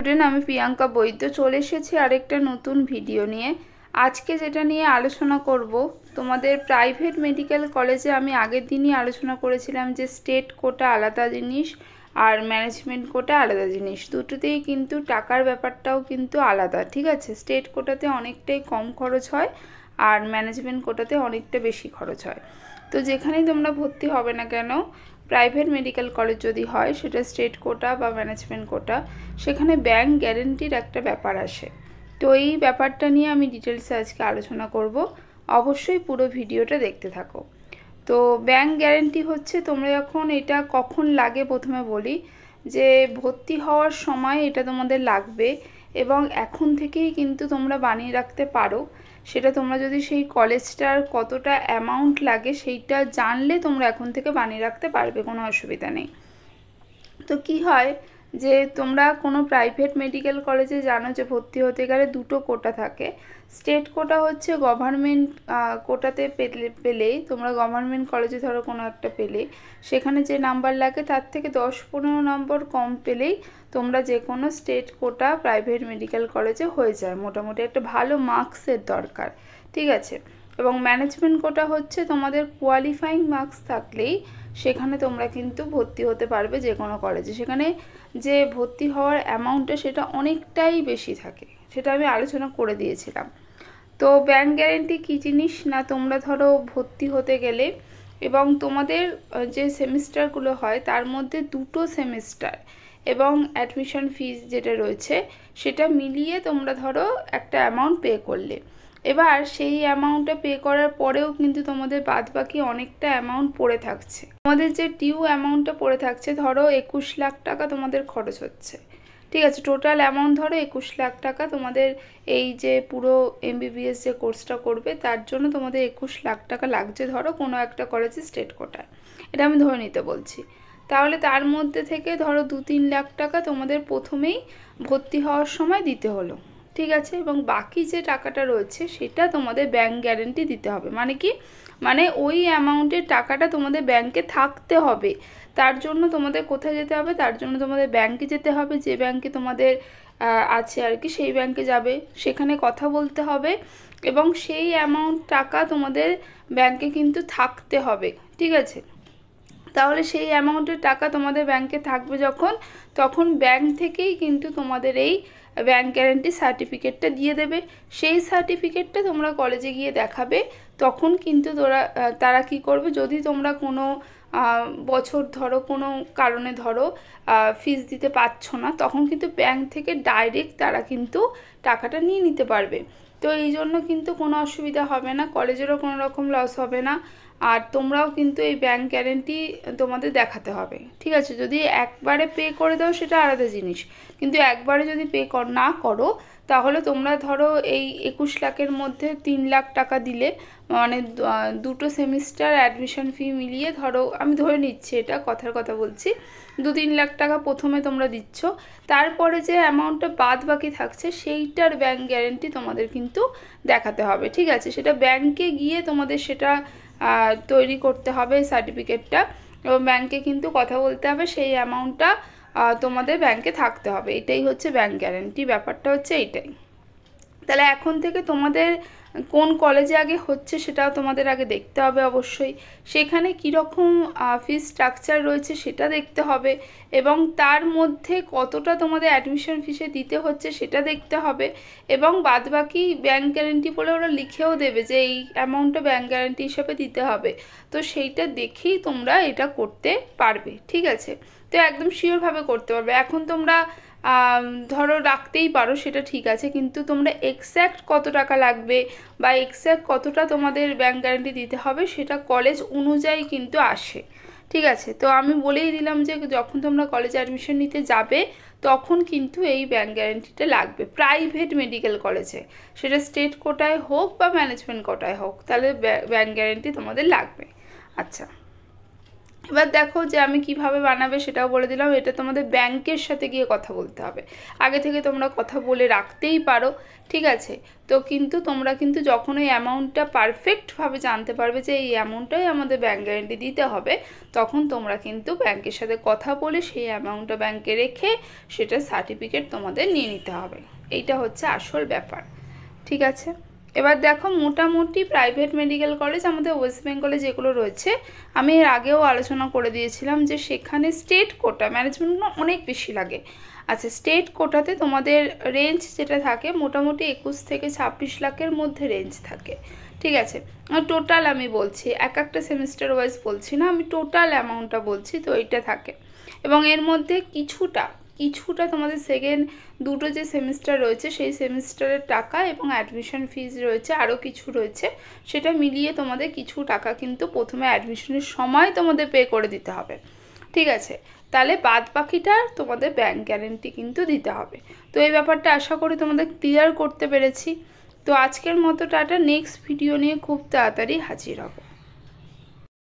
Student, আমি প্রিয়াঙ্কা বৈদ্য চলে এসেছি আরেকটা নতুন ভিডিও নিয়ে। আজকে যেটা নিয়ে আলোচনা করব, তোমাদের প্রাইভেট মেডিকেল কলেজে আমি আগের দিনই আলোচনা করেছিলাম যে স্টেট কোটা আলাদা জিনিস আর ম্যানেজমেন্ট কোটা আলাদা জিনিস, দুটোতেই কিন্তু টাকার ব্যাপারটাও কিন্তু আলাদা। ঠিক আছে, স্টেট কোটাতে অনেকটাই কম খরচ হয় আর ম্যানেজমেন্ট কোটাতে অনেকটা বেশি খরচ হয়। তো যেখানেই তোমরা ভর্তি হবে না কেন, প্রাইভেট মেডিকেল কলেজ যদি হয়, সেটা স্টেট কোটা বা ম্যানেজমেন্ট কোটা, সেখানে ব্যাংক গ্যারেন্টির একটা ব্যাপার আসে। তো এই ব্যাপারটা নিয়ে আমি ডিটেলসে আজকে আলোচনা করব, অবশ্যই পুরো ভিডিওটা দেখতে থাকো। তো ব্যাংক গ্যারেন্টি হচ্ছে, তোমরা যখন এটা কখন লাগে প্রথমে বলি, যে ভর্তি হওয়ার সময় এটা তোমাদের লাগবে এবং এখন থেকেই কিন্তু তোমরা বানিয়ে রাখতে পারো। সেটা তোমরা যদি সেই কলেজটার কতটা অ্যামাউন্ট লাগে সেইটা জানলে তোমরা এখন থেকে বানিয়ে রাখতে পারবে, কোনো অসুবিধা নেই। তো কি হয় যে তোমরা কোনো প্রাইভেট মেডিকেল কলেজে জানো যে ভর্তি হতে গেলে দুটো কোটা থাকে। স্টেট কোটা হচ্ছে গভর্নমেন্ট কোটাতে পেলেই তোমরা গভর্নমেন্ট কলেজে ধরো কোনো একটা পেলে, সেখানে যে নাম্বার লাগে তার থেকে 10-15 নম্বর কম পেলেই তোমরা যে কোনো স্টেট কোটা প্রাইভেট মেডিকেল কলেজে হয়ে যায়। মোটামুটি একটা ভালো মার্কসের দরকার, ঠিক আছে। এবং ম্যানেজমেন্ট কোটা হচ্ছে তোমাদের কোয়ালিফাইং মার্কস থাকলেই সেখানে তোমরা কিন্তু ভর্তি হতে পারবে যে কোনো কলেজে। সেখানে যে ভর্তি হওয়ার অ্যামাউন্টটা সেটা অনেকটাই বেশি থাকে, সেটা আমি আলোচনা করে দিয়েছিলাম। তো ব্যাংক গ্যারেন্টি কী জিনিস না, তোমরা ধরো ভর্তি হতে গেলে এবং তোমাদের যে সেমিস্টারগুলো হয় তার মধ্যে দুটো সেমিস্টার এবং অ্যাডমিশন ফিজ যেটা রয়েছে সেটা মিলিয়ে তোমরা ধরো একটা অ্যামাউন্ট পে করলে। এবার সেই অ্যামাউন্টটা পে করার পরেও কিন্তু তোমাদের বাদবাকি অনেকটা অ্যামাউন্ট পড়ে থাকছে। তোমাদের যে ডিউ অ্যামাউন্টটা পড়ে থাকছে, ধরো 21 লাখ টাকা তোমাদের খরচ হচ্ছে, ঠিক আছে। টোটাল অ্যামাউন্ট ধরো 21 লাখ টাকা তোমাদের এই যে পুরো এমবিবিএস যে কোর্সটা করবে তার জন্য তোমাদের 21 লাখ টাকা লাগছে ধরো কোনো একটা কলেজে স্টেট কোটায়, এটা আমি ধরে নিতে বলছি। তাহলে তার মধ্যে থেকে ধরো 2-3 লাখ টাকা তোমাদের প্রথমেই ভর্তি হওয়ার সময় দিতে হলো, ঠিক আছে। এবং বাকি যে টাকাটা রয়েছে সেটা তোমাদের ব্যাংক গ্যারেন্টি দিতে হবে। মানে কি, মানে ওই অ্যামাউন্টের টাকাটা তোমাদের ব্যাংকে থাকতে হবে। তার জন্য তোমাদের কোথায় যেতে হবে, তার জন্য তোমাদের ব্যাংকে যেতে হবে, যে ব্যাংকে তোমাদের আছে আর কি সেই ব্যাংকে যাবে, সেখানে কথা বলতে হবে এবং সেই অ্যামাউন্ট টাকা তোমাদের ব্যাংকে কিন্তু থাকতে হবে, ঠিক আছে। তাহলে সেই অ্যামাউন্টের টাকা তোমাদের ব্যাংকে থাকবে যখন, তখন ব্যাংক থেকেই কিন্তু তোমাদের এই ব্যাংক গ্যারেন্টি সার্টিফিকেটটা দিয়ে দেবে। সেই সার্টিফিকেটটা তোমরা কলেজে গিয়ে দেখাবে, তখন কিন্তু তারা কি করবে, যদি তোমরা কোনো বছর ধরো কোনো কারণে ধরো ফিস দিতে পারছো না, তখন কিন্তু ব্যাংক থেকে ডাইরেক্ট তারা কিন্তু টাকাটা নিয়ে নিতে পারবে। তো এই জন্য কিন্তু কোনো অসুবিধা হবে না, কলেজেরও কোনো রকম লস হবে না। আর তোমরাও কিন্তু এই ব্যাংক গ্যারেন্টি তোমাদের দেখাতে হবে, ঠিক আছে। যদি একবারে পে করে দাও সেটা আলাদা জিনিস, কিন্তু একবারে যদি পে না করো তাহলে তোমরা ধরো এই 21 লাখের মধ্যে 3 লাখ টাকা দিলে, মানে দুটো সেমিস্টার অ্যাডমিশন ফি মিলিয়ে ধরো, আমি ধরে নিচ্ছি এটা কথার কথা বলছি, 2-3 লাখ টাকা প্রথমে তোমরা দিচ্ছ, তারপরে যে অ্যামাউন্টটা বাদ বাকি থাকছে সেইটার ব্যাংক গ্যারেন্টি তোমাদের কিন্তু দেখাতে হবে, ঠিক আছে। সেটা ব্যাংকে গিয়ে তোমাদের সেটা তৈরি করতে হবে সার্টিফিকেটটা, এবং ব্যাংকে কিন্তু কথা বলতে হবে, সেই অ্যামাউন্টটা তোমাদের ব্যাংকে থাকতে হবে। এটাই হচ্ছে ব্যাংক গ্যারেন্টি, ব্যাপারটা হচ্ছে এইটাই। তাহলে এখন থেকে তোমাদের কোন কলেজে আগে হচ্ছে সেটাও তোমাদের আগে দেখতে হবে অবশ্যই, সেখানে কীরকম ফিস স্ট্রাকচার রয়েছে সেটা দেখতে হবে, এবং তার মধ্যে কতটা তোমাদের অ্যাডমিশন ফিসে দিতে হচ্ছে সেটা দেখতে হবে, এবং বাদবাকি ব্যাংক গ্যারেন্টি বলে ওরা লিখেও দেবে যে এই অ্যামাউন্টটা ব্যাংক গ্যারেন্টি হিসাবে দিতে হবে। তো সেইটা দেখেই তোমরা এটা করতে পারবে, ঠিক আছে। তো একদম শিওরভাবে করতে পারবে। এখন তোমরা ধরো রাখতেই পারো, সেটা ঠিক আছে, কিন্তু তোমরা এক্স্যাক্ট কত টাকা লাগবে বা এক্স্যাক্ট কতটা তোমাদের ব্যাংক গ্যারেন্টি দিতে হবে সেটা কলেজ অনুযায়ী কিন্তু আসে, ঠিক আছে। তো আমি বলেই দিলাম যে যখন তোমরা কলেজে অ্যাডমিশন নিতে যাবে তখন কিন্তু এই ব্যাংক গ্যারেন্টিটা লাগবে প্রাইভেট মেডিকেল কলেজে, সেটা স্টেট কোটায় হোক বা ম্যানেজমেন্ট কোটায় হোক, তাহলে ব্যাংক গ্যারেন্টি তোমাদের লাগবে। আচ্ছা, এবার দেখো যে আমি কিভাবে বানাবে সেটাও বলে দিলাম। এটা তোমাদের ব্যাংকের সাথে গিয়ে কথা বলতে হবে, আগে থেকে তোমরা কথা বলে রাখতেই পারো, ঠিক আছে। তো কিন্তু তোমরা কিন্তু যখন ওই অ্যামাউন্টটা পারফেক্টভাবে জানতে পারবে যে এই অ্যামাউন্টটাই আমাদের ব্যাংক গ্যারেন্টি দিতে হবে, তখন তোমরা কিন্তু ব্যাংকের সাথে কথা বলে সেই অ্যামাউন্টটা ব্যাংকে রেখে সেটা সার্টিফিকেট তোমাদের নিয়ে নিতে হবে। এইটা হচ্ছে আসল ব্যাপার, ঠিক আছে। এবার দেখো মোটামুটি প্রাইভেট মেডিকেল কলেজ আমাদের ওয়েস্ট বেঙ্গলে যেগুলো রয়েছে, আমি এর আগেও আলোচনা করে দিয়েছিলাম যে সেখানে স্টেট কোটা ম্যানেজমেন্ট অনেক বেশি লাগে। আচ্ছা, স্টেট কোটাতে তোমাদের রেঞ্জ যেটা থাকে মোটামুটি 21 থেকে 26 লাখের মধ্যে রেঞ্জ থাকে, ঠিক আছে। টোটাল আমি বলছি, এক একটা সেমিস্টার ওয়াইজ বলছি না, আমি টোটাল অ্যামাউন্টটা বলছি। তো এইটা থাকে এবং এর মধ্যে কিছুটা তোমাদের সেকেন্ড দুটো যে সেমিস্টার রয়েছে সেই সেমিস্টারের টাকা এবং অ্যাডমিশন ফিজ রয়েছে, আরও কিছু রয়েছে, সেটা মিলিয়ে তোমাদের কিছু টাকা কিন্তু প্রথমে অ্যাডমিশনের সময় তোমাদের পে করে দিতে হবে, ঠিক আছে। তাহলে বাদ বাকিটা তোমাদের ব্যাংক গ্যারেন্টি কিন্তু দিতে হবে। তো এই ব্যাপারটা আশা করি তোমাদের ক্লিয়ার করতে পেরেছি। তো আজকের মতো টাটা, নেক্সট ভিডিও নিয়ে খুব তাড়াতাড়ি হাজির হব।